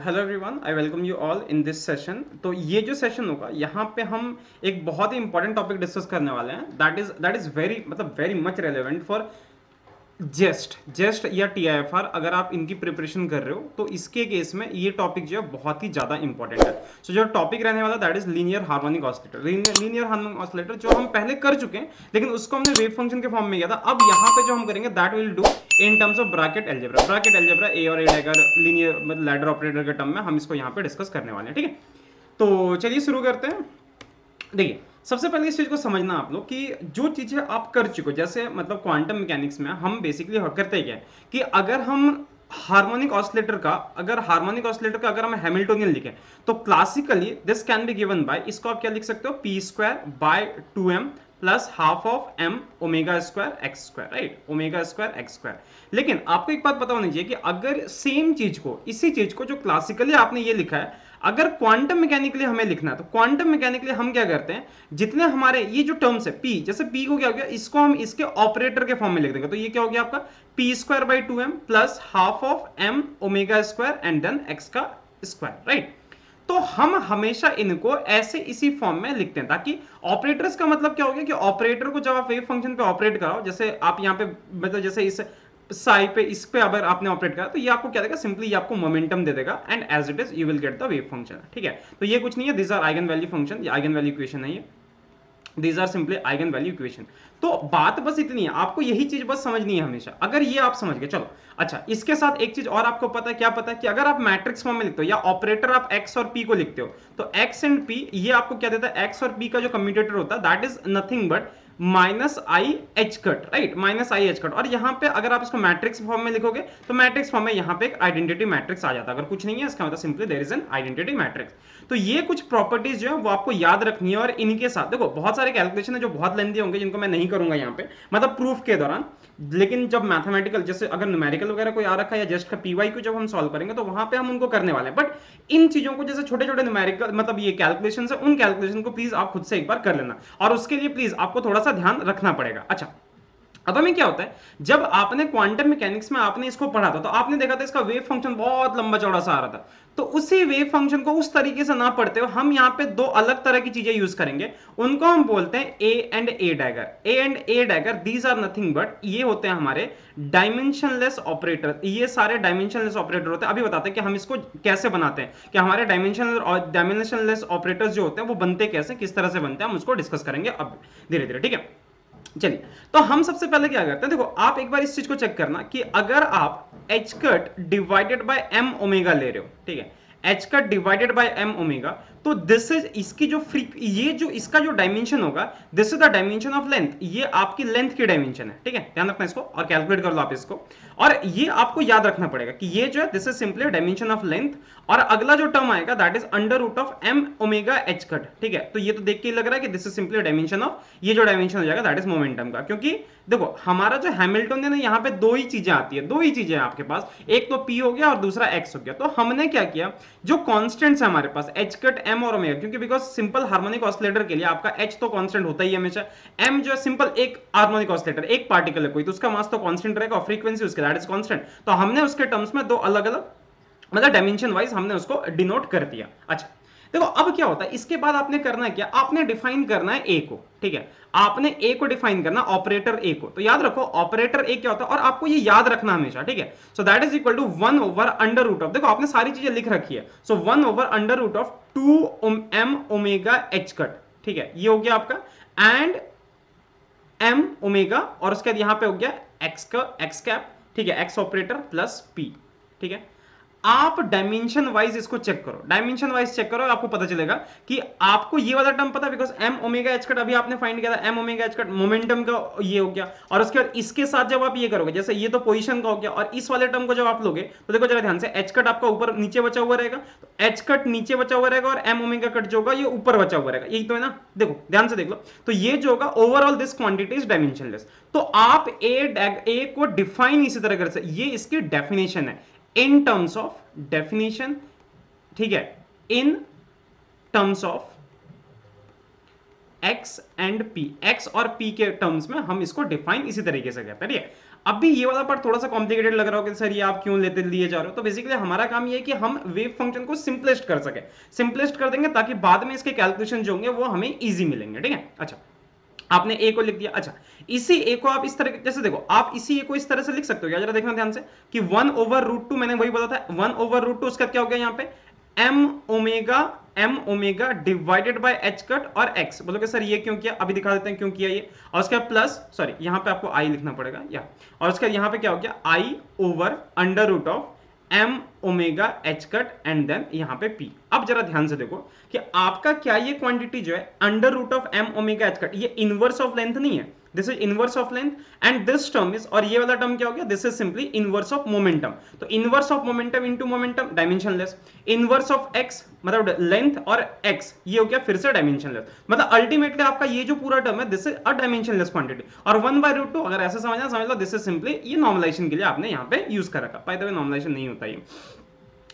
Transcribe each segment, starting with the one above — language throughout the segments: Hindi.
Hello everyone, I welcome you all in this session. तो ये जो सेशन होगा यहाँ पे हम एक बहुत ही इंपॉर्टेंट टॉपिक डिस्कस करने वाले हैं। That is very very much relevant for JEST या टीआईएफआर। अगर आप इनकी प्रिपरेशन कर रहे हो तो इसके केस में ये टॉपिक जो है बहुत ही ज़्यादा इंपॉर्टेंट है। सो जो टॉपिक रहने वाला that is linear harmonic oscillator. Linear harmonic oscillator जो हम पहले कर चुके हैं, लेकिन उसको हमने वेव फंक्शन के फॉर्म में किया था। अब यहाँ पे जो हम करेंगे that will do in terms of bracket algebra. Bracket algebra a और ए डैगर लीनियर मतलब लैडर ऑपरेटर के टर्म में हम इसको यहाँ पे डिस्कस करने वाले हैं। ठीक है, तो चलिए शुरू करते हैं। देखिए, सबसे पहले इस चीज को समझना आप लोग कि जो चीजें आप कर चुके हो, जैसे मतलब क्वांटम मैकेनिक्स में हम बेसिकली करते क्या है कि अगर हम हार्मोनिक ऑसिलेटर का अगर हम हैमिल्टोनियन लिखें तो classically this can be given bye, इसको आप क्या लिख सकते हो, P square by 2m plus half of m omega square X square, right, omega square X square. लेकिन आपको एक बात पता होनी चाहिए कि अगर सेम चीज को, इसी चीज को जो क्लासिकली आपने ये लिखा है, अगर क्वांटम मैकेनिकली हमें लिखना है तो क्वांटम मैकेनिकली हम क्या करते हैं, जितने हमारे ये जो टर्म्स है p, जैसे p को क्या हो गया, इसको हम इसके ऑपरेटर के फॉर्म में लिख देंगे। तो ये क्या हो गया आपका p square by 2m plus half of m omega square and then x का स्क्वायर, राइट। तो हम हमेशा इनको ऐसे इसी फॉर्म में लिखते हैं, ताकि ऑपरेटर्स का मतलब क्या हो गया कि ऑपरेटर को जब आप वेव फंक्शन पे ऑपरेट कराओ, जैसे आप यहाँ पे मतलब जैसे इस साई पे, इस पे अगर आपने ऑपरेट करा तो ये आपको क्या देगा, सिंपली ये आपको मोमेंटम दे देगा and as it is you will get the wave function. ठीक है, तो ये कुछ नहीं है, this are eigen value function, ये आइगन वैल्यू इक्वेशन है, ये these are simply eigen value equation. तो बात बस इतनी है, आपको यही चीज बस समझनी है हमेशा। अगर ये आप समझ गए, चलो अच्छा, इसके साथ एक चीज और आपको पता है, क्या पता है कि अगर आप मैट्रिक्स फॉर्म में लिखते हो या ऑपरेटर आप x और p को लिखते हो तो x एंड p ये आपको क्या देता है, x और p का जो कम्यूटेटर होता है that is nothing but minus I H cut, right, minus I H cut. और यहाँ पे अगर आप इसको मैट्रिक्स फॉर्म में लिखोगे तो मैट्रिक्स फॉर्म में यहाँ पे एक आइडेंटिटी मैट्रिक्स आ जाता है। अगर कुछ नहीं है इसका मतलब simply there is an identity matrix. तो ये कुछ प्रॉपर्टीज जो है वो आपको याद रखनी है। और इनके साथ देखो बहुत सारे कैलकुलेशन है जो बहुत लेंथी होंगे, जिनको मैं नहीं करूंगा यहाँ पे मतलब प्रूफ के दौरान। लेकिन जब मैथमेटिकल जैसे अगर न्यूमेरिकल वगैरह कोई आ रखा है या जस्ट का पीवाई को जब हम सॉल्व करेंगे तो वहां पे हम उनको करने वाले हैं। बट इन चीजों को जैसे छोटे छोटे न्यूमेरिकल मतलब ये कैलकुलेशन है, उन कैलकुलेशन को प्लीज आप खुद से एक बार कर लेना, और उसके लिए प्लीज आपको थोड़ा सा ध्यान रखना पड़ेगा। अच्छा, अब हमें क्या होता है, जब आपने क्वांटम मैकेनिक्स में आपने इसको पढ़ा था तो आपने देखा था इसका वेव फंक्शन बहुत लंबा चौड़ा सा आ रहा था। तो उसी वेव फंक्शन को उस तरीके से ना पढ़ते हो, हम यहाँ पे दो अलग तरह की चीजें यूज करेंगे, उनको हम बोलते हैं A and A dagger. A and A dagger these are nothing but ये होते हैं हमारे डायमेंशनलेस ऑपरेटर। ये सारे डायमेंशनलेस ऑपरेटर होते हैं। अभी बताते हैं कि हम इसको कैसे बनाते हैं, कि हमारे डायमेंशनलेस ऑपरेटर्स जो होते हैं वो बनते कैसे, किस तरह से बनते हैं, हम उसको डिस्कस करेंगे अब धीरे धीरे। ठीक है, चलिए, तो हम सबसे पहले क्या करते हैं, देखो आप एक बार इस चीज को चेक करना कि अगर आप H cut divided by M omega ले रहे हो, ठीक है, H cut divided by M omega, तो दिस इज इसकी जो ये जो इसका जो डायमेंशन होगा, this is the dimension of length. ये आपकी लेंथ की डायमेंशन है। ठीक है, ध्यान रखना इसको और कैलकुलेट कर लो आप इसको। और ये आपको याद रखना पड़ेगा कि ये जो है this is simply dimension of length. और अगला जो टर्म आएगा that is under root of M omega H cut. ठीक है, तो ये तो देख के लग रहा है कि this is simply dimension of, ये जो डायमेंशन हो जाएगा दैट इज मोमेंटम का। क्योंकि देखो हमारा जो हैमिल्टोनियन है यहाँ पे दो ही चीजें आती है, दो ही चीजें आपके पास, एक तो p हो गया और दूसरा x हो गया। तो हमने क्या किया, जो कॉन्स्टेंट्स है हमारे पास एच कट m और ओमेगा, क्योंकि बिकॉज सिंपल हार्मोनिक ऑसिलेटर के लिए आपका h तो कांस्टेंट होता ही है हमेशा, m जो है सिंपल एक हार्मोनिक ऑसिलेटर, एक पार्टिकल है कोई, तो उसका मास तो कांस्टेंट रहेगा और फ्रीक्वेंसी उसके दैट इज कांस्टेंट। तो हमने उसके टर्म्स में दो अलग अलग मतलब डायमेंशन वाइज हमने उसको डिनोट कर दिया। अच्छा, देखो अब क्या होता है, इसके बाद आपने करना है क्या, आपने डिफाइन करना है ए को। ठीक है, आपने ए को डिफाइन करना, ऑपरेटर ए को। तो याद रखो ऑपरेटर ए क्या होता है, और आपको ये याद रखना हमेशा। ठीक है, so that is equal to 1 over under root of, देखो आपने सारी चीजें लिख रखी है, so 1 over under root of 2 m omega H cut. ठीक है, ये हो गया आपका एंड m ओमेगा, और उसके बाद यहां पे हो गया x का x कैप। ठीक है, x ऑपरेटर प्लस p। ठीक है, आप डायमेंशन वाइज इसको चेक करो, डायमेंशन वाइज चेक करो, आपको पता चलेगा कि आपको ये वाला टर्म पता है, because M omega H cut अभी आपने फाइंड किया था, M omega H cut momentum का ये हो गया। और उसके बाद इसके साथ जब आप ये करोगे, जैसे ये तो पोजीशन का हो गया, और इस वाले टर्म को जब आप लोगे तो देखो जरा ध्यान से, एच कट आपका ऊपर नीचे बचा हुआ रहेगा, तो एच कट नीचे बचा हुआ रहेगा और एम ओमेगा कट जो होगा ये ऊपर बचा हुआ रहेगा, यही तो है ना। देखो ध्यान से देख लो, तो ये जो होगा overall this quantity is dimensionless. तो आप ए को डिफाइन इसी तरह कर सकते, ये इसकी डेफिनेशन है इन टर्म्स ऑफ डेफिनेशन। ठीक है, इन terms of x and p, x और p के टर्म्स में हम इसको डिफाइन इसी तरीके से करते हैं। अब भी ये वाला पार्ट थोड़ा सा कॉम्प्लिकेटेड लग रहा हो कि सर ये आप क्यों लिए जा रहे हो, तो बेसिकली हमारा काम ये है कि हम वेव फंक्शन को सिंपलेस्ट कर सके, सिंपलेस्ट कर देंगे ताकि बाद में इसके कैलकुलेशन जो होंगे वो हमें इजी मिलेंगे, ठीक है। अच्छा, आपने ए को लिख दिया। अच्छा, इसी ए को आप इस तरह, जैसे देखो आप इसी ए को इस तरह से लिख सकते हो क्या, जरा देखना ध्यान से कि 1/√2, मैंने वही बोला था 1/√2, उसका क्या हो गया यहाँ पे M omega divided by H cut और एक्स। बोलोगे सर ये क्यों किया, अभी दिखा देते हैं क्यों किया ये। और उसका प्लस, सॉरी यहाँ पे आपको आई लिखना पड़ेगा या, और उसका यहाँ पे क्या हो गया I over under root of M omega H cut and then यहाँ पे पी। अब जरा ध्यान से देखो कि आपका क्या ये क्वांटिटी जो है under root of M omega H cut, ये इनवर्स ऑफ लेंथ नहीं है, this is inverse of length and this term is, और ये वाला टर्म क्या हो गया, this is simply inverse of momentum. तो inverse of momentum into momentum dimensionless, inverse of x मतलब लेंथ और एक्स ये हो गया फिर से डायमेंशनलेस, मतलब अल्टीमेटली आपका ये जो पूरा टर्म है this is a dimensionless quantity. और 1/√2 अगर ऐसे समझना समझ लो, दिस इज सिंपली ये नॉर्मलाइजेशन के लिए आपने यहाँ पे यूज कर रखा, बाय द वे नॉर्मलाइजेशन नहीं होता ये,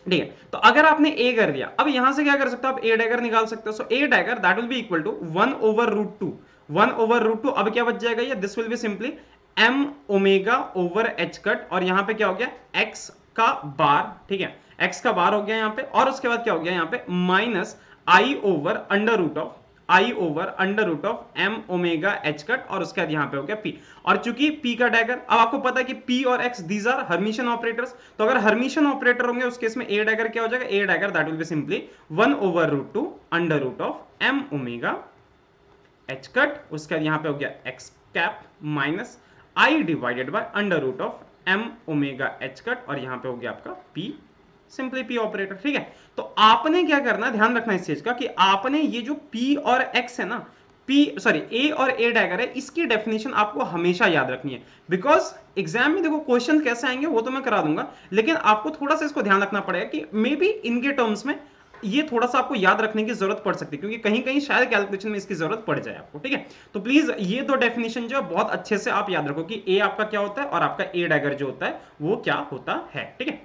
ठीक है। तो अगर आपने ए कर दिया, अब यहां से क्या कर सकते हो आप, ए डैगर निकाल सकते हो। So a dagger that will be equal to 1/√2, 1/√2। अब क्या बच जाएगा ये, this will be simply m omega over h cut, और यहां पे क्या हो गया एक्स का बार, ठीक है, एक्स का बार हो गया यहाँ पे, और उसके बाद क्या हो गया यहाँ पे minus I over under root of M omega H cut, और उसके बाद यहां पे हो गया पी। और चूंकि पी का डैगर, अब आपको पता है कि पी और X these are Hermitian operators, तो अगर हर्मिशन ऑपरेटर होंगे उस केस में ए डैगर क्या हो जाएगा, a dagger that will be simply 1/√2 under root of M omega H cut, उसके बाद यहां पे हो गया x cap minus i divided by under root of M omega H cut, और यहां पे हो गया आपका पी, सिंपली पी ऑपरेटर, ठीक है। तो आपने क्या करना है, ध्यान रखना इस चीज का कि आपने ये जो पी और एक्स है ना, पी सॉरी ए और ए डैगर है, इसकी डेफिनेशन आपको हमेशा याद रखनी है, बिकॉज एग्जाम में देखो क्वेश्चन कैसे आएंगे वो तो मैं करा दूंगा, लेकिन आपको थोड़ा सा इसको ध्यान रखना पड़ेगा कि मे बी इनके टर्म्स में ये थोड़ा सा आपको याद रखने की जरूरत पड़ सकती है, क्योंकि कहीं कहीं शायद कैलकुलेशन में इसकी जरूरत पड़ जाए आपको, ठीक है। तो प्लीज ये दो डेफिनेशन जो है बहुत अच्छे से आप याद रखो कि ए आपका क्या होता है और आपका ए डैगर जो होता है वो क्या होता है, ठीक है।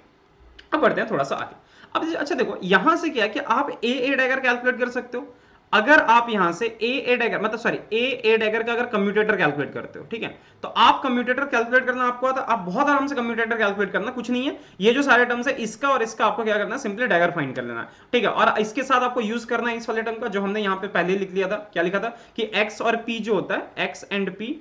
अब बढ़ते हैं थोड़ा सा आगे। अब अच्छा देखो यहां से क्या है कि आप ए डैगर कैलकुलेट कर सकते हो, अगर आप यहां से ए डैगर मतलब सॉरी ए डैगर का अगर कम्यूटेटर कैलकुलेट करते हो, ठीक है, तो आप कम्यूटेटर कैलकुलेट करना आपको आता, आप बहुत आराम से कम्यूटेटर कैलकुलेट करना, कुछ नहीं है, ये जो सारे टर्म्स है इसका और इसका आपको क्या करना है, सिंपली डैगर फाइंड कर लेना, ठीक है। और इसके साथ आपको यूज करना है इस वाले टर्म का जो हमने यहां पे पहले लिख लिया था, क्या लिखा था कि एक्स और पी जो होता है, एक्स एंड पी,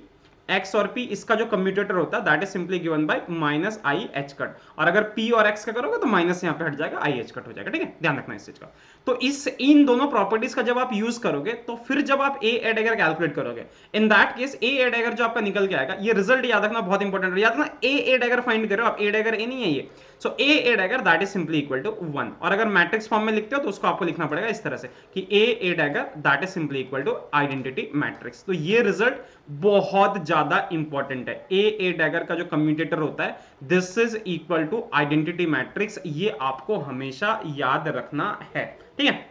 एक्स और पी इसका जो कम्यूटेटर होता है that is simply given by minus I H cut, और अगर पी और एक्स का करोगे तो माइनस यहां पे हट जाएगा, आई एच कट हो जाएगा, ठीक है, ध्यान रखना इस चीज का। तो इस इन दोनों प्रॉपर्टीज का जब आप यूज करोगे तो फिर जब आप ए डैगर कैलकुलेट करोगे, in that case A dagger जो आपका निकल के आएगा, ये रिजल्ट याद रखना बहुत इंपॉर्टेंट है, याद रखना ए डैगर फाइंड करो आप, ए डैगर ए नहीं है ये, so a dagger that is simply equal to 1, और अगर मैट्रिक्स फॉर्म में लिखते हो तो उसको आपको लिखना पड़ेगा इस तरह से कि a dagger that is simply equal to identity matrix. तो ये रिजल्ट बहुत ज्यादा इंपॉर्टेंट है, ए डैगर का जो कम्यूटेटर होता है this is equal to identity matrix, ये आपको हमेशा याद रखना है, ठीक है।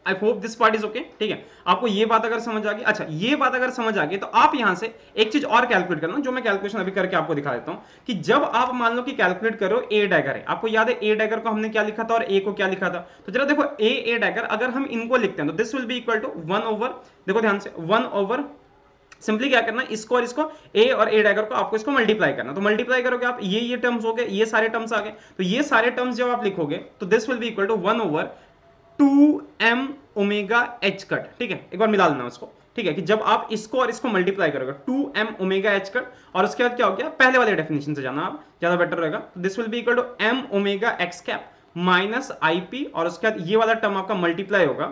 I hope this part is okay, ठीक है, आपको ये बात अगर समझ आ गई। अच्छा, ये बात अगर समझ आ गई तो आप यहां से एक चीज और कैलकुलेट करना, जो मैं कैलकुलेशन अभी करके आपको दिखा देता हूं कि जब आप मान लो कि कैलकुलेट करो ए डैगर है, आपको याद है ए डैगर को हमने क्या लिखा था और ए को क्या लिखा था, तो जरा देखो ए डैगर अगर हम इनको लिखते हैं तो this will be equal to 1 over, देखो ध्यान से 1 ओवर, सिंपली क्या करना है इसको और इसको, ए और ए डैगर को आपको इसको मल्टीप्लाई करना, तो मल्टीप्लाई करोगे आप, ये टर्म्स हो गए, ये सारे टर्म्स आ गए, तो ये सारे टर्म्स जब आप लिखोगे तो this will be equal to 1 over 2m omega H cut, ठीक है, एक बार मिला लेना उसको, ठीक है, कि जब आप इसको और इसको मल्टीप्लाई करोगे 2m ओमेगा एच कट, और उसके बाद क्या हो गया, पहले वाले डेफिनेशन से जाना आप ज्यादा बेटर रहेगा, this will be equal to m omega X cap minus IP, और उसके बाद ये वाला टर्म आपका मल्टीप्लाई होगा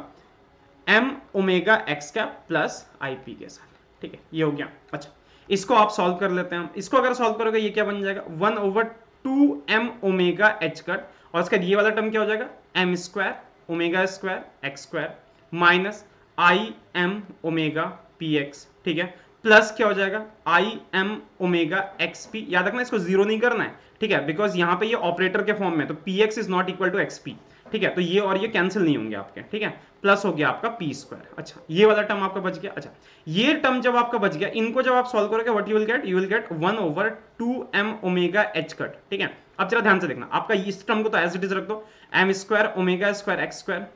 m omega X cap plus IP के साथ, ठीक है, ये हो गया। अच्छा, इसको आप सॉल्व कर लेते हैं, इसको अगर सॉल्व करोगे ये क्या बन जाएगा 1 over 2m omega H cut, और उसके बाद ये वाला टर्म क्या हो जाएगा m square omega square X square minus I am omega P x, ठीक है, प्लस क्या हो जाएगा I am omega x P, याद रखना इसको जीरो नहीं करना है, ठीक है, बिकॉज यहां पे ये ऑपरेटर के फॉर्म में, तो P X is not equal to X P, ठीक है, तो ये और ये कैंसिल नहीं होंगे आपके, ठीक है, प्लस हो गया आपका पी स्क्वायर। अच्छा, ये वाला टर्म आपका बच गया। अच्छा, ये टर्म जब आपका बच गया, इनको जब आप सॉल्व करोगे what you will gate 1 over 2m omega H cut, ठीक है। अब जरा ध्यान से देखना, आपका इस टर्म को तो एज इट इज रख दो, m square omega square X square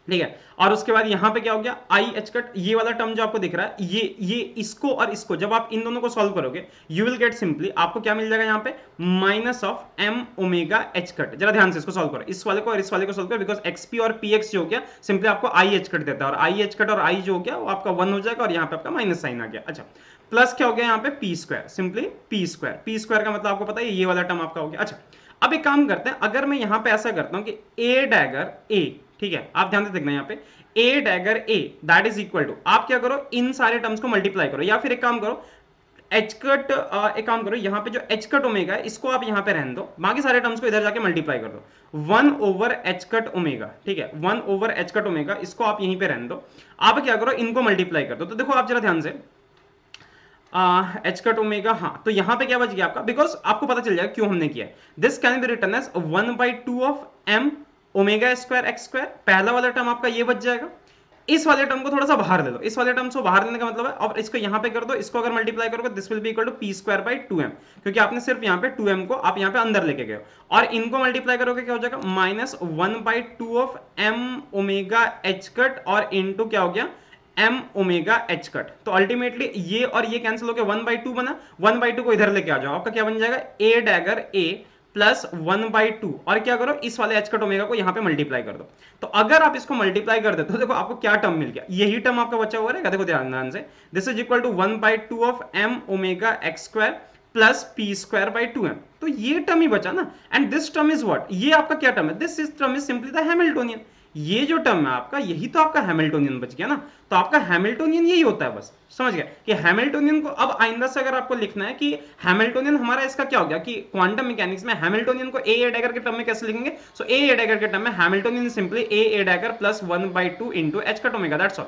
ठीक है। और उसके बाद यहां पे क्या हो गया, आई एच कट, ये वाला टर्म जो आपको दिख रहा है, ये इसको और इसको जब आप इन दोनों को सॉल्व करोगे यू विल गेट सिंपली, आपको क्या मिल जाएगा यहाँ पे, minus of M omega H cut. जरा ध्यान से इसको सॉल्व करो, इस वाले को और इस वाले को सॉल्व करो, बिकॉज एक्सपी और पी एक्स जो हो गया सिंपली आपको आई एच कट देता है, और आई एच कट और आई जो हो गया वो आपका 1 हो जाएगा, और यहाँ पे आपका माइनस साइन आ गया। अच्छा, प्लस क्या हो गया यहाँ पे, P square, simply P square. P square का मतलब आपको पता है ये वाला टर्म आपका हो गया। अच्छा, अब एक काम करते हैं, अगर मैं यहाँ पे ऐसा करता हूँ कि ए डैगर ए, ठीक है, आप ध्यान से देखना यहाँ पे a dagger a that is equal to, आप क्या करो इन सारे टर्म्स को मल्टीप्लाई करो, या फिर एक काम करो एच कट, एक काम करो यहाँ पे जो एच कट ओमेगा है इसको आप यहाँ पे रहने दो, बाकी सारे टर्म्स को इधर जाके मल्टीप्लाई कर दो, 1 ओवर एच कट ओमेगा, ठीक है, 1 ओवर एच कट ओमेगा, इसको आप यहीं पे रहने दो। आप क्या करो इनको मल्टीप्लाई कर दो, तो देखो आप जरा ध्यान से एच कट ओमेगा, हाँ, तो यहां पे क्या बच गया आपका, बिकॉज आपको पता चल जाएगा क्यों हमने किया है, this can be written as 1/2 of M omega square X square, पहला वाला टर्म आपका ये बच जाएगा। इस वाले टर्म को थोड़ा सा बाहर ले लो, इस वाले टर्म को बाहर लेने का मतलब है, और इसको यहां पे कर दो, इसको अगर मल्टीप्लाई करोगे this will be equal to P square by 2m, क्योंकि आपने सिर्फ यहाँ पे 2m को आप यहाँ पे अंदर लेके गए, और इनको मल्टीप्लाई करोगे क्या हो जाएगा, minus 1/2 of M omega H cut, और इनटू क्या हो गया एम ओमेगा एच कट। तो अल्टीमेटली ये और ये कैंसिल हो गया, 1/2 बना, 1/2 को इधर लेके आ जाओ, आपका क्या बन जाएगा ए डैगर ए प्लस 1/2, और क्या करो इस वाले एच कट ओमेगा को यहां पे मल्टीप्लाई कर दो। तो अगर आप इसको मल्टीप्लाई कर देते हो, देखो आपको क्या टर्म मिल गया, यही टर्म आपका बचा हुआ रहेगा, देखो ध्यान से, this is equal to 1/2 of M omega X square plus P square by 2m, तो ये टर्म ही बचा ना, and this term is what, ये आपका क्या टर्म है, this is term is simply the Hamiltonian, ये जो टर्म है आपका यही तो आपका हैमिल्टोनियन बच गया ना। तो आपका हैमिल्टोनियन यही होता है, बस समझ गया कि हैमिल्टोनियन को, अब आइंदा से अगर आपको लिखना है कि हैमिल्टोनियन हमारा इसका क्या हो गया, कि क्वांटम मैकेनिक्स में हैमिल्टोनियन को ए डैगर के टर्म में कैसे लिखेंगे, सो ए डैगर के टर्म में Hamiltonian simply A dagger plus 1/2 into H cut omega, that's all.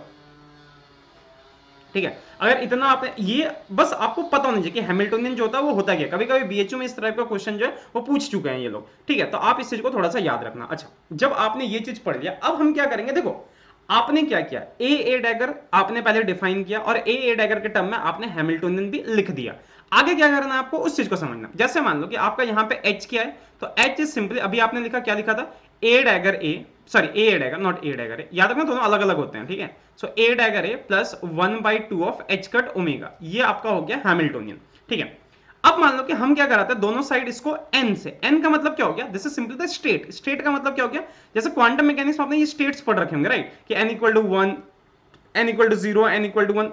ठीक है, अगर इतना आपने ये बस आपको पता होना चाहिए कि हैमिल्टोनियन जो होता है वो होता क्या, कभी कभी बीएचयू में इस तरह का क्वेश्चन जो है वो पूछ चुके हैं ये लोग, ठीक है, तो आप इस चीज को थोड़ा सा याद रखना। अच्छा, जब आपने ये चीज पढ़ लिया, अब हम क्या करेंगे, देखो आपने क्या किया, ए डैगर आपने पहले डिफाइन किया, और ए डैगर के टर्म में आपने हैमिल्टोनियन भी लिख दिया। आगे क्या करना है आपको, उस चीज को समझना। जैसे मान लो कि आपका यहाँ पे एच क्या है, तो एच इज सिंपली, अभी आपने लिखा क्या लिखा था, a dagger a, sorry a dagger not a dagger a, याद रखना दोनों अलग अलग होते हैं, ठीक है। So a dagger a plus 1/2 of h cut omega, ये आपका हो गया हैमिल्टोनियन, ठीक है। अब मान लो कि हम क्या कराते हैं, दोनों साइड इसको n से, n का मतलब क्या हो गया, this is simply the state, state का मतलब क्या हो गया, जैसे क्वांटम मैकेनिक्स में आपने ये स्टेट्स पढ़ रखे होंगे, राइट, कि n equal to 1, n equal to 0, n equal to 1,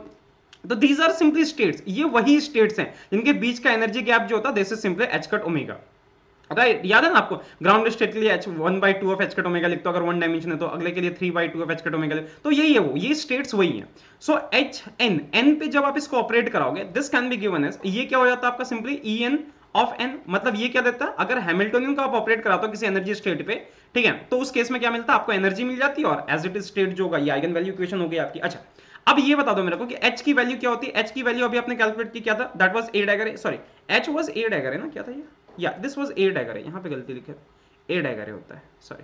तो दीज आर सिंपली स्टेट्स, ये वही स्टेट्स हैं जिनके बीच का एनर्जी गैप जो होता है, this is simply H cut omega, right, याद है ना आपको, ग्राउंड स्टेट के लिए H 1/2 of h cut omega लिखते हो, अगर 1 डायमेंशन है तो अगले के लिए 3/2 ऑफ एच कट ओमेगा, तो यही है वो, ये स्टेट्स वही है। सो एच एन, एन पे जब आप इसको ऑपरेट कराओगे, this can be given as, ये क्या हो जाता है आपका simply E N of N, मतलब ये क्या देता है, अगर हैमिल्टोनियन को आप ऑपरेट कराते हो किसी एनर्जी स्टेट पे, ठीक है, तो उस केस में क्या मिलता है आपको, एनर्जी मिल जाती है, और एज इट इज स्टेट जो होगा ये आइगन वैल्यू इक्वेशन हो गई आपकी। अच्छा, अब ये बता दो मेरे को कि h की वैल्यू क्या होती है, h की वैल्यू अभी आपने कैलकुलेट की क्या था, that was a dagger, sorry h was a dagger है ना, क्या था ये, या दिस वाज a डैगर है, यहां पे गलती लिखे, a डैगर होता है, सॉरी।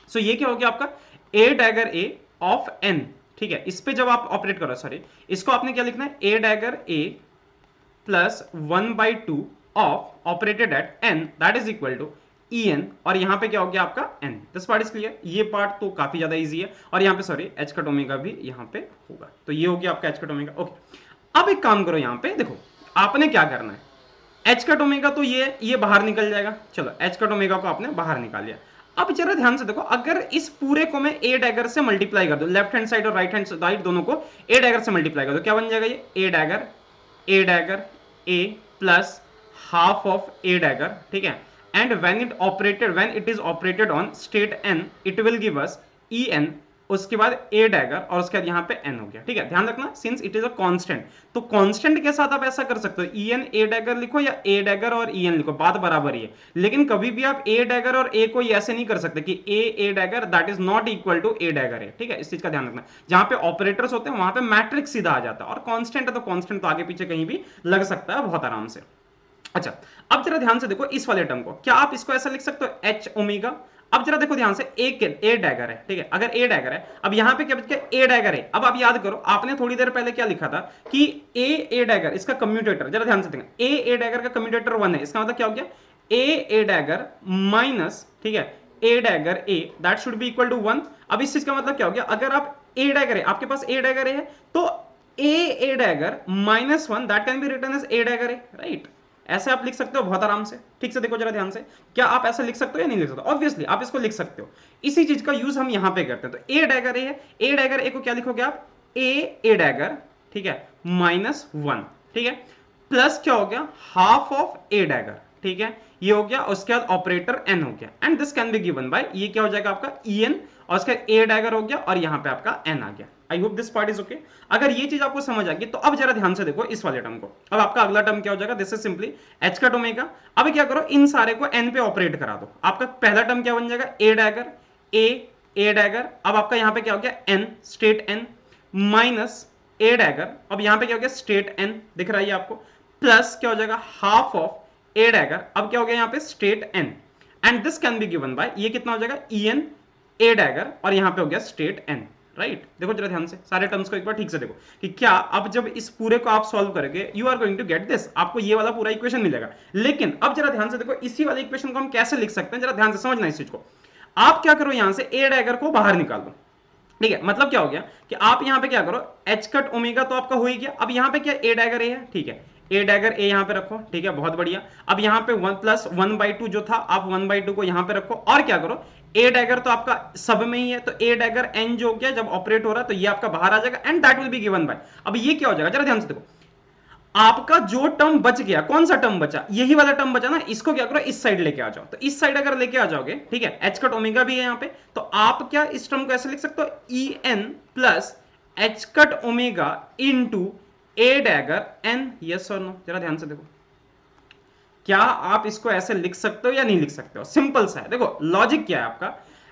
सो ये क्या हो गया आपका a dagger a of n, ठीक है, इस पे जब आप ऑपरेट करो, सॉरी इसको आपने क्या लिखना है, a dagger a plus 1/2 of operated at n that is equal to En, और यहां पे क्या हो गया आपका n, this part is clear, ये पार्ट तो काफी ज्यादा इजी है, और यहां पे सॉरी एच कट ओमेगा भी यहां पे होगा, तो ये हो गया आपका एच कट ओमेगा, ओके। अब एक काम करो, यहां पे देखो आपने क्या करना है, एच कट ओमेगा तो ये बाहर निकल जाएगा, चलो एच कट ओमेगा को आपने बाहर निकाल लिया। अब जरा ध्यान से देखो, अगर इस पूरे को मैं ए डैगर से मल्टीप्लाई कर दूं, लेफ्ट हैंड साइड और राइट हैंड साइड दोनों को ए डैगर से मल्टीप्लाई कर दो, क्या बन जाएगा ये, a dagger a plus half of a dagger, ठीक है, and when it is operated on state n it will give us en, उसके बाद a dagger, और उसके बाद यहाँ पे n हो गया, ठीक है, ध्यान रखना since it is a constant, तो constant के साथ आप ऐसा कर सकते हो, en a dagger लिखो या a dagger और en लिखो, बात बराबर ही है, लेकिन कभी भी आप a dagger और a को ऐसे नहीं कर सकते कि a dagger that is not equal to a dagger है, ठीक है, इस चीज का ध्यान रखना, जहां पे ऑपरेटर्स होते हैं वहां पे मैट्रिक्स सीधा आ जाता है, और कांस्टेंट है तो कांस्टेंट तो आगे पीछे कहीं भी लग सकता है बहुत आराम से। अच्छा, अब जरा ध्यान से देखो इस वाले टर्म को, क्या आप इसको ऐसा लिख सकते हो एच ओमेगा, अब जरा देखो ध्यान से, ए डैगर है, ठीक है, अगर ए डैगर है, अब यहां पे क्या बच गया, ए डैगर है। अब आप याद करो, आपने थोड़ी देर पहले क्या लिखा था कि ए डैगर इसका कम्यूटेटर, जरा ध्यान से देखना, ए डैगर का कम्यूटेटर 1 है, इसका मतलब क्या हो गया, ए डैगर माइनस, ठीक है, a dagger a that should be equal to 1। अब इस चीज का मतलब क्या हो गया, अगर आप ए डैगर है, आपके पास ए डैगर है तो a dagger -1 that can be written as a dagger a, right. ऐसे आप लिख सकते हो बहुत आराम से। ठीक से देखो जरा ध्यान से, क्या आप ऐसे लिख सकते हो या नहीं लिख सकते? ऑब्वियसली आप इसको लिख सकते हो। इसी चीज का यूज हम यहां पे करते हैं। तो ए डैगर ए है, ए डैगर ए को क्या लिखोगे आप, ए डैगर, ठीक है, -1, ठीक है, प्लस क्या हो गया, हाफ ऑफ ए डैगर, ठीक है, ये हो गया। उसके बाद ऑपरेटर एन हो गया, and this can be given bye, ये क्या हो जाएगा आपका en, और उसके बाद ए डैगर हो गया और यहां पे आपका n आ गया। आई hope this part is okay. अगर ये चीज आपको समझ आ गई तो अब जरा ध्यान से देखो इस वाले टर्म को। अब आपका अगला टर्म क्या हो जाएगा, this is simply h cut omega. अब क्या करो, इन सारे को n पे ऑपरेट करा दो। आपका पहला टर्म क्या बन जाएगा, ए डैगर ए डैगर, अब आपका यहां पे क्या हो गया, n स्टेट n माइनस ए डैगर, अब यहां पे क्या हो गया, स्टेट n दिख रहा है आपको, प्लस क्या हो जाएगा, हाफ ऑफ ए डैगर, अब क्या हो गया यहाँ पे, state n, and this can be given bye, ये कितना हो जाएगा, en ए डैगर, और यहां पे हो गया स्टेट n, राइट। देखो जरा ध्यान से सारे टर्म्स को एक बार ठीक से देखो कि क्या अब जब इस पूरे को आप सॉल्व करोगे, you are going to get this, आपको ये वाला पूरा इक्वेशन मिलेगा। लेकिन अब जरा ध्यान से देखो इसी वाले इक्वेशन को हम कैसे लिख सकते हैं, जरा ध्यान से समझना इस चीज को। आप क्या करो, यहां से ए डैगर को बाहर निकाल दो, ठीक है। मतलब क्या हो गया कि आप यहां पे क्या करो, एच कट ओमेगा तो आपका हो ही गया। अब यहां पे क्या, ए डैगर ए है, ठीक है, ए डैगर ए यहां पे रखो, ठीक है, बहुत बढ़िया। अब यहां पे 1 + 1/2 जो था, आप 1/2 को यहां पे रखो, और क्या करो, ए डैगर तो आपका सब में ही है, तो ए डैगर एन जो क्या जब ऑपरेट हो रहा है तो ये आपका बाहर आ जाएगा, and that will be given bye. अब ये क्या हो जाएगा, जरा ध्यान से देखो, आपका जो टर्म बच गया, कौन सा टर्म बचा, यही वाला टर्म बचा ना, इसको क्या करो, इस साइड लेके आ जाओ। तो इस साइड अगर लेके आ जाओगे, ठीक है, एच कट ओमेगा भी है यहां पे, तो आप क्या इस टर्म को ऐसे लिख सकते हो, en plus h cut omega into a dagger n, yes और नो, जरा ध्यान से देखो, क्या आप इसको ऐसे लिख सकते हो या नहीं लिख सकते हो? सिंपल सा है। देखो लॉजिक क्या है आपका,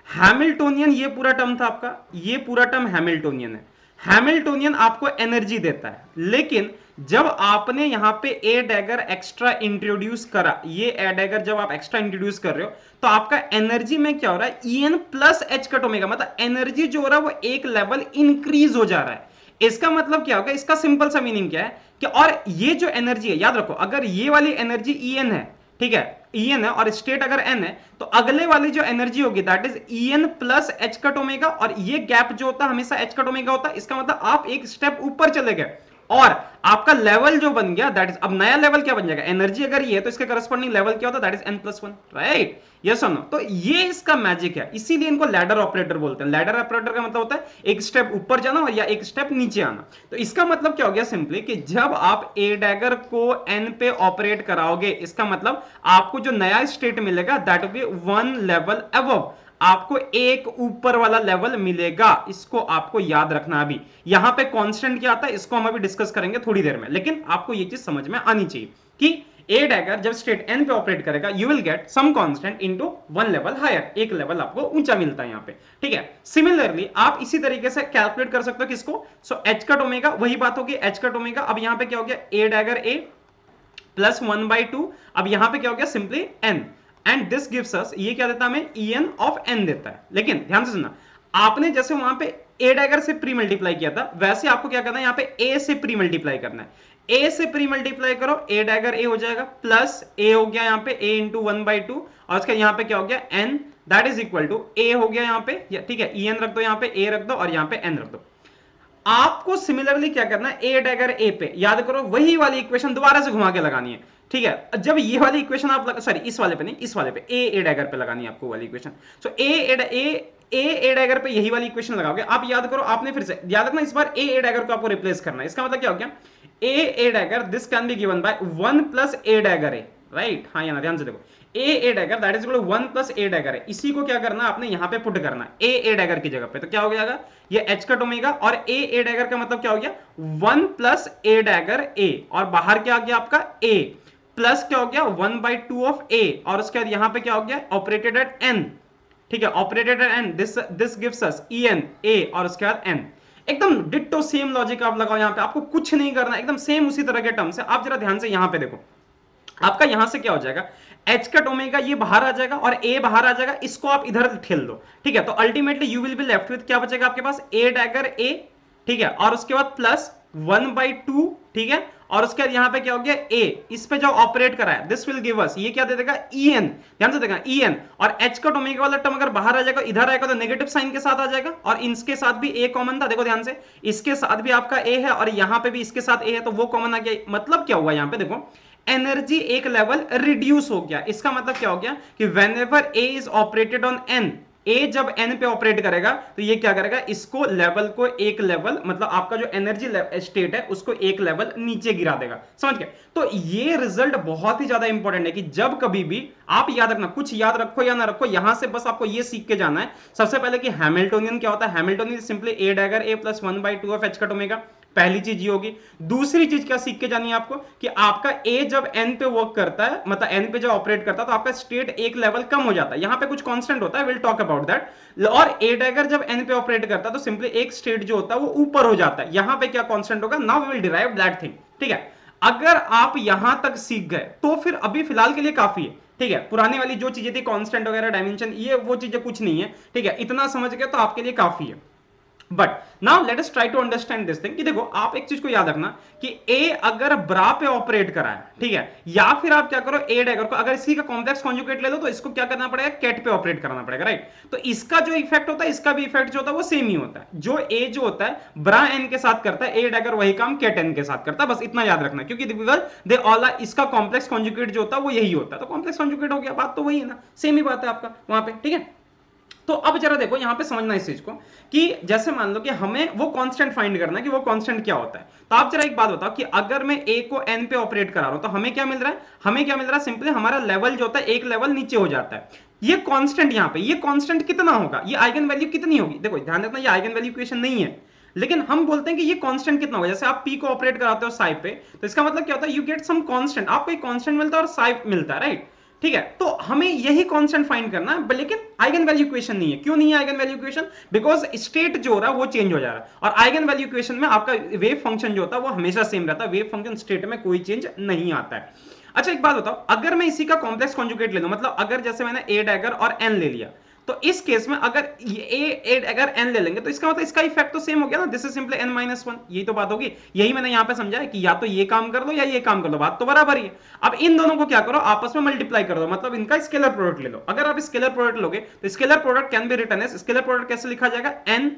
हैमिल्टोनियन ये पूरा टर्म था आपका, ये पूरा टर्म हैमिल्टोनियन है। हैमिल्टोनियन आपको एनर्जी देता है, लेकिन जब आपने यहां पे ए डैगर एक्स्ट्रा इंट्रोड्यूस करा, ये ए डैगर जब आप एक्स्ट्रा इंट्रोड्यूस कर रहे हो तो आपका एनर्जी में क्या हो रहा है, en plus h cut omega, मतलब एनर्जी जो हो रहा है वो एक लेवल इंक्रीज हो जा रहा है। इसका मतलब क्या होगा, इसका सिंपल सा मीनिंग क्या है कि, और ये जो एनर्जी है, याद रखो, अगर ये वाली एनर्जी en है, ठीक है, en है और स्टेट अगर n है, तो अगले वाली जो एनर्जी होगी that is en plus h cut omega, और ये गैप जो होता है हमेशा एच कट ओमेगा होता है। इसका मतलब आप एक स्टेप ऊपर चले गए और आपका लेवल जो बन गया दैट इज, अब नया लेवल क्या बन जाएगा, एनर्जी अगर ये है तो इसके करस्पॉन्डिंग लेवल क्या होता है, that is n+1, right, yes और नो। तो ये इसका मैजिक है, इसीलिए इनको लैडर ऑपरेटर बोलते हैं। लैडर ऑपरेटर का मतलब होता है एक स्टेप ऊपर जाना और या एक स्टेप नीचे आना। तो इसका मतलब क्या हो गया सिंपली, कि जब आप ए डैगर को n पे ऑपरेट कराओगे, इसका मतलब आपको जो नया स्टेट मिलेगा that will B 1 level above, आपको एक ऊपर वाला लेवल मिलेगा। इसको आपको याद रखना। अभी यहां पे कांस्टेंट क्या आता है इसको हम अभी डिस्कस करेंगे थोड़ी देर में, लेकिन आपको ये चीज समझ में आनी चाहिए कि ए डैगर जब स्टेट n पे ऑपरेट करेगा, you will get some constant into 1 level higher, एक लेवल आपको ऊंचा मिलता है यहां पे, ठीक है। सिमिलरली आप इसी तरीके से कैलकुलेट कर सकते हो किसको, सो एच कट ओमेगा, वही बात होगी एच कट ओमेगा। अब यहां पे क्या हो गया, ए डैगर ए प्लस 1/2, अब यहां पे क्या हो गया, simply n, and this gives us, ये क्या देता है हमें, en ऑफ n देता है। लेकिन ध्यान से सुनना, आपने जैसे वहां पे ए डैगर से प्री मल्टीप्लाई किया था, वैसे आपको क्या करना है, यहाँ पे a से प्री मल्टीप्लाई करना है। a से प्री मल्टीप्लाई करो, ए डैगर a हो जाएगा, प्लस a हो गया यहाँ पे a इंटू 1/2, और उसका यहाँ पे क्या हो गया, n, that is equal to a हो गया यहाँ पे, ठीक है, en रख दो यहाँ पे, a रख दो और यहाँ पे n रख दो। आपको सिमिलरली क्या करना है, ए डैगर ए पे, याद करो वही वाली इक्वेशन दोबारा से घुमा के लगानी है, ठीक है। जब ये वाली इक्वेशन आप सॉरी इस वाले पे नहीं, इस वाले पे ए डैगर पे लगानी है आपको वाली इक्वेशन। सो ए डैगर पे यही वाली इक्वेशन लगाओगे आप। याद करो, आपने फिर से याद रखना, इस बार ए डैगर को आपको रिप्लेस करना है। इसका मतलब क्या हो गया, a dagger this can be given by 1 plus a dagger a, right. हाँ यहाँ ध्यान से देखो, a dagger that is equal to 1 plus a dagger है। इसी को क्या करना है आपने यहाँ पे पुट करना है ए डैगर की जगह पे, तो क्या हो जाएगा, ये एच कट ओमेगा, और ए डैगर का मतलब क्या हो गया, 1 प्लस ए डैगर ए, और बाहर क्या आ गया आपका ए, प्लस क्या हो गया 1/2 ऑफ ए, और उसके बाद यहां पे क्या हो गया, ऑपरेटेड एट एन, ठीक है, operated at n, this gives us en a, और उसके बाद n। एकदम डिट्टो सेम लॉजिक आप लगाओ यहां पे, आपको कुछ नहीं करना, एकदम सेम उसी तरह के टर्म्स है। आप जरा ध्यान से यहां पे देखो, आपका यहां से क्या हो जाएगा, एच कट ओमेगा ये बाहर आ जाएगा और ए बाहर आ जाएगा, इसको आप इधर ठेल दो, ठीक है। तो ultimately you will be left with, क्या बचेगा आपके पास, ए डैगर ए, ठीक है, और उसके बाद प्लस 1/2, ठीक है, और उसके बाद यहाँ पे क्या हो गया a, इस पे जो ऑपरेट करा है दिस विल गिव अस, ये क्या दे देगा en, ध्यान से देखना en, और h कट ओमेगा वाला टर्म अगर बाहर आ जाएगा इधर आएगा तो नेगेटिव साइन के साथ आ जाएगा, और इसके साथ भी a कॉमन था, देखो ध्यान से इसके साथ भी आपका a है और यहाँ पे भी इसके साथ a है, तो वो कॉमन आ गया। मतलब क्या हुआ यहाँ पे देखो, एनर्जी एक लेवल रिड्यूस हो गया। इसका मतलब क्या हो गया कि whenever a is operated on n, ए जब एन पे ऑपरेट करेगा तो ये क्या करेगा, इसको लेवल को एक लेवल, मतलब आपका जो एनर्जी स्टेट है उसको एक लेवल नीचे गिरा देगा, समझ गए। तो ये रिजल्ट बहुत ही ज्यादा इंपॉर्टेंट है कि जब कभी भी आप याद रखना, कुछ याद रखो या ना रखो, यहां से बस आपको ये सीख के जाना है सबसे पहले कि हैमिल्टोनियन क्या होता है। Hamiltonian simply A dagger a plus 1/2 of h cut omega, पहली चीज ये होगी। दूसरी चीज क्या सीख के जानी है आपको कि आपका ए जब एन पे वर्क करता है, मतलब एन पे जब ऑपरेट करता है तो आपका स्टेट एक लेवल कम हो जाता है, यहां पे कुछ कांस्टेंट होता है, विल टॉक अबाउट दैट। और ए डैगर जब एन पे ऑपरेट करता है तो सिंपली एक स्टेट जो होता है वो ऊपर हो जाता है, यहां पे क्या कांस्टेंट होगा, now we will derive that thing, ठीक है। अगर आप यहां तक सीख गए तो फिर अभी फिलहाल के लिए काफी है, ठीक है। पुरानी वाली जो चीजें थी कांस्टेंट वगैरह डायमेंशन ये वो चीजें कुछ नहीं है, ठीक है, इतना समझ गए तो आपके लिए काफी है। But now let us try to understand this thing कि देखो आप एक चीज को याद रखना कि ए अगर ब्रा पे ऑपरेट करा है, ठीक है, या फिर आप क्या करो ए डैगर को अगर इसी का कॉम्प्लेक्स कॉन्जुगेट ले लो तो इसको क्या करना पड़ेगा, कैट पे ऑपरेट करना पड़ेगा, राइट। तो इसका जो इफेक्ट होता है इसका भी इफेक्ट जो होता है वो सेम ही होता है। जो ए जो होता है ब्रा एन के साथ करता है, ए डैगर वही काम कैट एन के साथ करता है, बस इतना याद रखना, क्योंकि दे ऑल इसका कॉम्प्लेक्स कॉन्जुगेट जो होता है वो यही होता है। तो कॉम्प्लेक्स कॉन्जुगेट हो गया, बात तो वही है ना, सेम ही बात है आपका वहां पे, ठीक है। तो अब जरा देखो यहां पे समझना इस चीज को कि जैसे मान लो कि हमें वो कांस्टेंट फाइंड करना है कि वो कांस्टेंट क्या होता है। तो आप जरा एक बात बताओ कि अगर मैं ए को एन पे ऑपरेट करा रहा हूं तो हमें क्या मिल रहा है, हमें क्या मिल रहा है, सिंपली हमारा लेवल जो होता है एक लेवल नीचे हो जाता है। ये कांस्टेंट यहां पे, ये कांस्टेंट कितना होगा, ये आइगन वैल्यू कितनी होगी, देखो ध्यान रखना ये आइगन वैल्यू इक्वेशन नहीं है, लेकिन हम बोलते हैं कि ये कांस्टेंट कितना होगा। जैसे आप p को ऑपरेट कराते हो साई पे तो इसका मतलब क्या होता है, यू गेट सम कांस्टेंट, आपको एक कांस्टेंट मिलता है और साई मिलता है, राइट, ठीक है। तो हमें यही कांस्टेंट फाइंड करना है, लेकिन आइगन वैल्यू इक्वेशन नहीं है। क्यों नहीं है eigen value equation, because state जो हो रहा है वो चेंज हो जा रहा है, और आइगन वैल्यू इक्वेशन में आपका वेव फंक्शन जो होता है वो हमेशा सेम रहता है, वेव फंक्शन स्टेट में कोई चेंज नहीं आता है। अच्छा एक बात बताओ, अगर मैं इसी का कॉम्प्लेक्स कॉन्जुगेट ले लूं, मतलब अगर जैसे मैंने ए डैगर और एन ले लिया, तो इस केस में अगर ए अगर एन ले लेंगे तो इसका मतलब इसका इफेक्ट तो सेम हो गया ना, this is simply n minus one, यही तो बात होगी। यही मैंने यहां पे समझा है कि या तो ये काम कर लो या ये काम कर लो, बात तो बराबर ही है। अब इन दोनों को क्या करो, आपस में मल्टीप्लाई कर दो, मतलब इनका स्केलर प्रोडक्ट ले लो। अगर आप स्केलर प्रोडक्ट लोगे तो scalar product can be written as, scalar product कैसे लिखा जाएगा, एन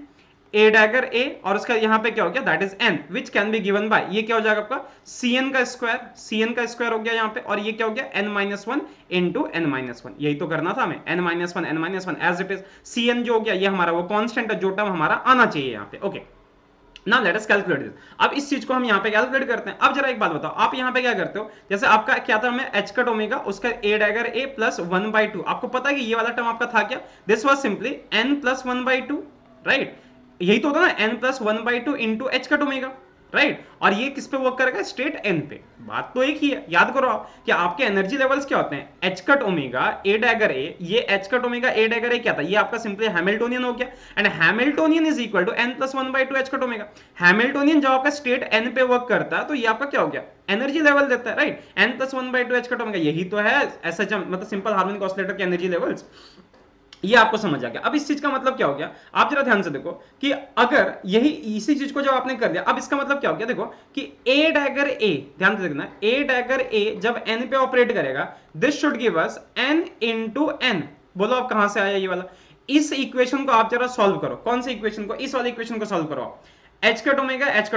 ए डैगर ए और उसका यहां पे क्या हो गया, that is an which can be given bye, ये क्या हो जाएगा आपका cn का स्क्वायर, cn का स्क्वायर हो गया यहां पे, और ये क्या हो गया n minus one into n minus one, यही तो करना था हमें, n minus one as it is. cn जो हो गया ये हमारा वो कांस्टेंट है, जो टर्म हमारा आना चाहिए यहां पे, okay. Now let us calculate this. अब इस चीज को हम यहां पे कैलकुलेट करते हैं। अब जरा एक बात बताओ, आप यहां पे क्या करते हो, जैसे आपका क्या था, हमें h कट ओमेगा उसका a डैगर a प्लस 1/2, आपको पता है कि ये वाला टर्म आपका था क्या, this was simply n plus 1/2, right, यही तो होता ना, n plus 1/2 into H cut omega, right. और ये किस पे वर्क करेगा, स्टेट n पे, बात तो एक ही है। याद करो आप कि आपके एनर्जी लेवल्स क्या होते हैं, h cut omega a dagger a, ये h cut omega a dagger a क्या था, ये आपका सिंपली हैमिल्टोनियन हो गया, and Hamiltonian is equal to n plus 1/2 h cut omega. Hamiltonian जब आपका स्टेट n पे वर्क करता है तो ये आपका क्या हो गया, एनर्जी लेवल देता है, right, n plus 1/2 h cut omega, यही तो है एसएचएम, मतलब सिंपल हार्मोनिक ऑसिलेटर के एनर्जी लेवल्स। ये आपको समझ आ गया। अब इस चीज का मतलब क्या हो गया, आप जरा ध्यान से देखो कि अगर यही इसी चीज को जब आपने कर लिया, अब इसका मतलब क्या हो गया, देखो कि ए डैगर ए, ध्यान से देखना, ए डैगर ए जब एन पे ऑपरेट करेगा, this should give us n into n. बोलो आप कहां से आया ये वाला, इस इक्वेशन को आप जरा सॉल्व करो। कौन सी इक्वेशन को, इस वाली इक्वेशन को सॉल्व करो। एच कट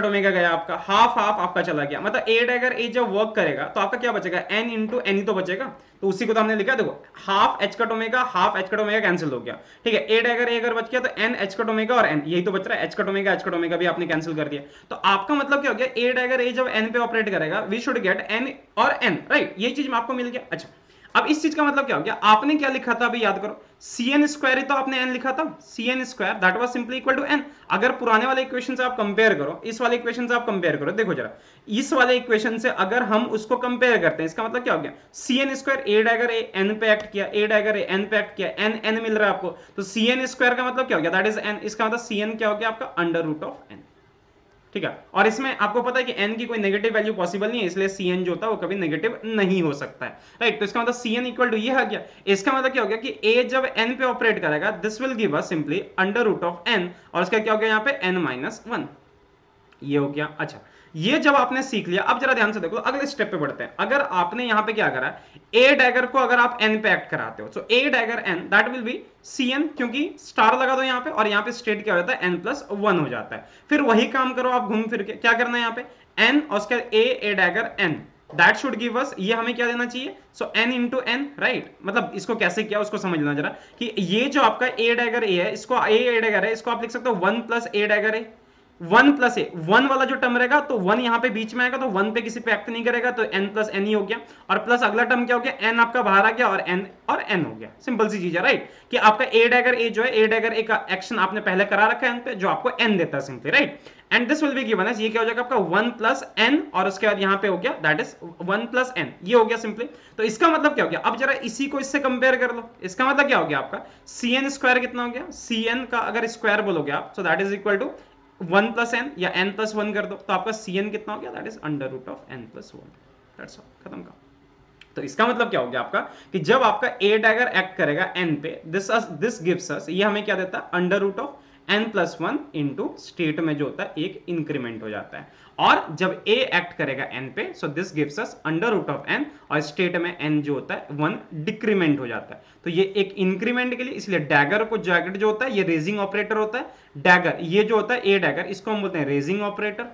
ओमेगा गया आपका, हाफ हाफ आपका चला गया, मतलब ए डैगर ए जब वर्क करेगा तो आपका क्या बचेगा, एन इंटू एन ही तो बचेगा। तो उसी को तो हमने लिखा, देखो half H cut omega cancel हो गया, ठीक है। ए डैगर ए अगर बच गया तो एन एच कट ओमेगा और एन, यही तो बच रहा है, एच कट ओमेगा भी आपने कैंसिल कर दिया। तो आपका मतलब क्या हो गया, ए डैगर ए जब एन पे ऑपरेट करेगा वी शुड गेट एन और एन, राइट, यही चीज आपको मिल गया। अच्छा अब इस चीज का मतलब क्या हो गया, आपने क्या लिखा था अभी याद करो, cn स्क्वायर ही तो आपने n लिखा था, cn square that was simply equal to n। अगर पुराने वाले इक्वेशन से आप कंपेयर करो, इस वाले इक्वेशन से आप कंपेयर करो, देखो जरा इस वाले इक्वेशन से अगर हम उसको कंपेयर करते हैं, इसका मतलब क्या हो गया, cn स्क्वायर ए डैगर ए n पे एक्ट किया, ए डैगर ए n पे एक्ट किया, n मिल रहा है आपको, तो cn स्क्वायर का मतलब क्या हो गया, दैट इज n, इसका मतलब cn क्या हो गया आपका अंडर रूट ऑफ n, ठीक है। और इसमें आपको पता है कि n की कोई नेगेटिव वैल्यू पॉसिबल नहीं है, इसलिए cn जो होता है वो कभी नेगेटिव नहीं हो सकता है, राइट। तो इसका मतलब cn इक्वल टू ये आ गया। इसका मतलब क्या हो गया कि a जब n पे ऑपरेट करेगा this will give us simply under root of n, और इसका क्या हो गया यहाँ पे n माइनस वन, ये हो गया। अच्छा ये जब आपने सीख लिया, अब जरा ध्यान से देखो, अगले स्टेप पे बढ़ते हैं। अगर आपने यहां पे क्या करा है, ए डैगर को अगर आप एन पे एक्ट कराते हो, so a dagger n that will be c n, क्योंकि स्टार लगा दो यहां पे, और यहां पे स्टेट क्या हो जाता है, एन प्लस वन हो जाता है। फिर वही काम करो आप घूम फिर के, क्या करना है यहाँ पे, एन और उसके a dagger n, that should give us, ये हमें क्या देना चाहिए, so n into n, right. मतलब इसको कैसे किया उसको समझ लेना जरा, कि ये जो आपका ए डैगर ए है, इसको ए डैगर है, इसको आप लिख सकते हो one plus a dagger A, one plus A, one वाला जो टर्म रहेगा तो वन यहां पे बीच में आएगा, तो वन पे किसी पे एक्ट नहीं करेगा, तो एन प्लस एन ही हो गया, और प्लस अगला टर्म क्या हो गया, एन आपका बाहर आ गया, और एन हो गया। सिंपल सी चीज है, राइट, कि आपका ए डैगर ए जो है, ए डैगर ए का एक्शन आपने पहले करा रखा है एन पे, जो आपको एन देता है simply, right. And this will be given as, ये क्या हो जाएगा आपका वन प्लस एन, और उसके बाद यहां पे हो गया that is one plus n, ये हो गया सिंपली। तो इसका मतलब क्या हो गया, अब जरा इसी को इससे कंपेयर कर लो, इसका मतलब क्या हो गया आपका, सी एन स्क्वायर कितना हो गया, सी एन का अगर स्क्वायर बोलोगे आप, so that is equal to one plus n, या एन प्लस वन कर दो, तो आपका सी एन कितना हो गया, that is under root of n plus one, that's all, खत्म का। तो इसका मतलब क्या हो गया आपका, कि जब आपका ए डैगर एक्ट करेगा एन पे, दिस गिव्स अस, ये हमें क्या देता है, under root of n plus one into state में जो होता है एक इंक्रीमेंट हो जाता है, और जब ए एक्ट करेगा एन पे, so this gives us under root of n, और स्टेट में एन जो होता है वन डिक्रीमेंट हो जाता है। तो ये एक इंक्रीमेंट के लिए, इसलिए डैगर को जैकेट जो होता है ये रेजिंग ऑपरेटर होता है, डैगर ये जो होता है ए डैगर, इसको हम बोलते हैं रेजिंग ऑपरेटर,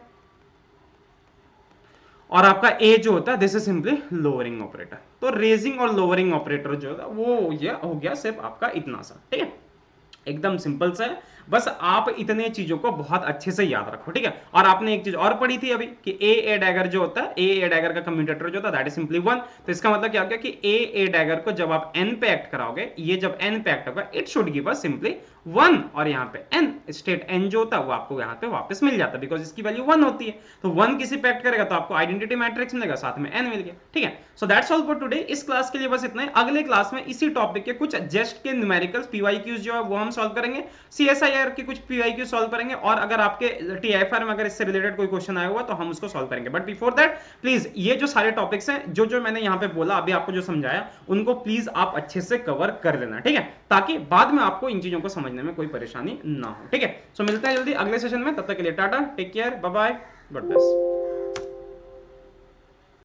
और आपका ए जो होता है this is simply lowering operator. तो रेजिंग और लोअरिंग ऑपरेटर जो होता है वो ये हो गया सिर्फ आपका इतना सा, ठीक है, एकदम सिंपल सा है। बस आप इतने चीजों को बहुत अच्छे से याद रखो, ठीक है। और आपने एक चीज और पढ़ी थी अभी, कि ए डैगर जो होता है, ए डैगर का कम्यूटेटर जो होता है दैट इज सिंपली वन। तो इसका मतलब क्या हो गया, कि ए डैगर को जब आप एन पे एक्ट कराओगे, ये जब एन पे एक्ट होगा, it should give us simply one, और यहाँ पे एन, स्टेट एन जो होता है वो आपको यहाँ पे वापस मिल जाता है, बिकॉज इसकी वैल्यू वन होती है। तो वन किसी पे एक्ट करेगा तो आपको आइडेंटिटी मैट्रिक्स मिलेगा, साथ में एन मिल गया, ठीक है। So that's all for today. इस क्लास के लिए बस इतना ही। अगले क्लास में इसी टॉपिक के कुछ जेस्ट के न्यूमेरिकल्स पीवाईक्यूज जो है वो हम सॉल्व करेंगे, सीएसआईआर के कुछ पीवाईक्यू सॉल्व करेंगे, और अगर आपके टीआईएफआर में अगर इससे रिलेटेड कोई क्वेश्चन आया हुआ तो हम उसको सॉल्व करेंगे। बट बिफोर दैट प्लीज ये जो सारे टॉपिक्स हैं, जो जो मैंने यहाँ पे बोला अभी आपको जो समझाया, उनको प्लीज आप अच्छे से कवर कर लेना, ठीक है, ताकि बाद में आपको इन चीजों को समझने में कोई परेशानी ना हो, ठीक है। सो मिलते हैं जल्दी अगले सेशन में, तब तक के लिए tata, take care, bye bye, God bless.